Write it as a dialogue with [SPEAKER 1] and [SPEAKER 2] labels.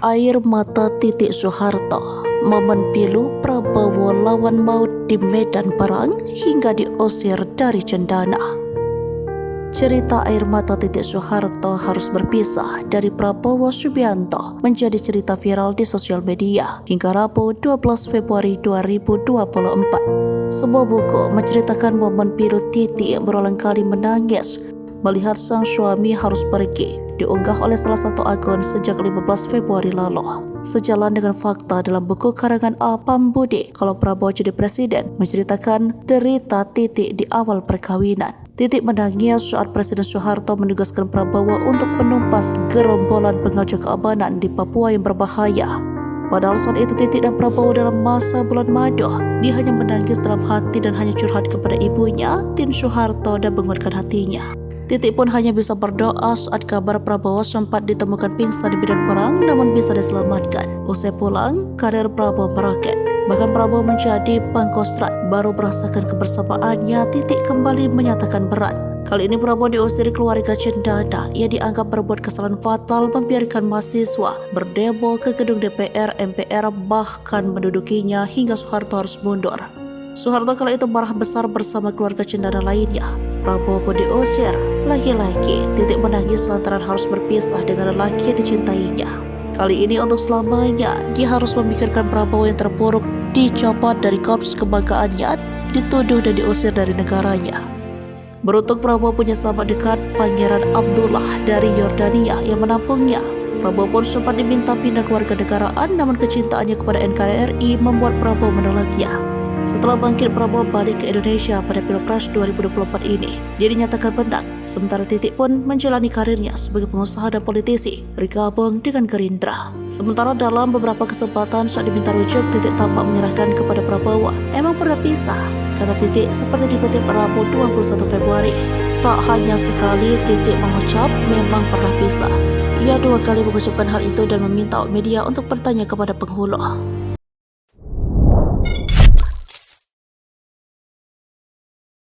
[SPEAKER 1] Air mata titik Soeharto, momen pilu Prabowo lawan maut di medan perang hingga diusir dari cendana. Cerita air mata titik Soeharto harus berpisah dari Prabowo Subianto menjadi cerita viral di sosial media hingga Rabu 12 Februari 2024. Sebuah buku menceritakan momen pilu Titi yang berulang kali menangis melihat sang suami harus pergi, diunggah oleh salah satu akun sejak 15 Februari lalu. Sejalan dengan fakta dalam buku karangan A. Pambudi kalau Prabowo jadi presiden, menceritakan derita Titi di awal perkawinan. Titi menangis saat Presiden Soeharto menugaskan Prabowo untuk menumpas gerombolan pengacau keamanan di Papua yang berbahaya. Padahal saat itu Titi dan Prabowo dalam masa bulan madu. Dia hanya menangis dalam hati dan hanya curhat kepada ibunya, Tin Soeharto, dan menguatkan hatinya. Titi pun hanya bisa berdoa saat kabar Prabowo sempat ditemukan pingsan di medan perang namun bisa diselamatkan. Usai pulang, karir Prabowo meroket. Bahkan Prabowo menjadi pangkostrat. Baru merasakan kebersamaannya, Titi kembali menyatakan berat. Kali ini Prabowo diusir keluarga cendana. Ia dianggap berbuat kesalahan fatal membiarkan mahasiswa berdemo ke gedung DPR, MPR, bahkan mendudukinya hingga Soeharto harus mundur. Soeharto kala itu marah besar bersama keluarga cendana lainnya. Prabowo pun diusir. Lagi-lagi Titi menangis lantaran harus berpisah dengan lelaki yang dicintainya. Kali ini untuk selamanya dia harus memikirkan Prabowo yang terpuruk, dicopot dari korps kebanggaannya, dituduh dan diusir dari negaranya. Beruntung Prabowo punya sahabat dekat, Pangeran Abdullah dari Yordania yang menampungnya. Prabowo pun sempat diminta pindah kewarganegaraan, namun kecintaannya kepada NKRI membuat Prabowo menolaknya. Setelah bangkit, Prabowo balik ke Indonesia pada Pilpres 2024 ini. Dia dinyatakan menang, sementara Titi pun menjalani karirnya sebagai pengusaha dan politisi, bergabung dengan Gerindra. Sementara dalam beberapa kesempatan saat diminta rujuk, Titi tampak menyerahkan kepada Prabowo. Emang pernah pisah? Kata Titi seperti dikutip Rabu 21 Februari. Tak hanya sekali Titi mengucap memang pernah pisah. Ia 2 kali mengucapkan hal itu dan meminta media untuk bertanya kepada penghulu.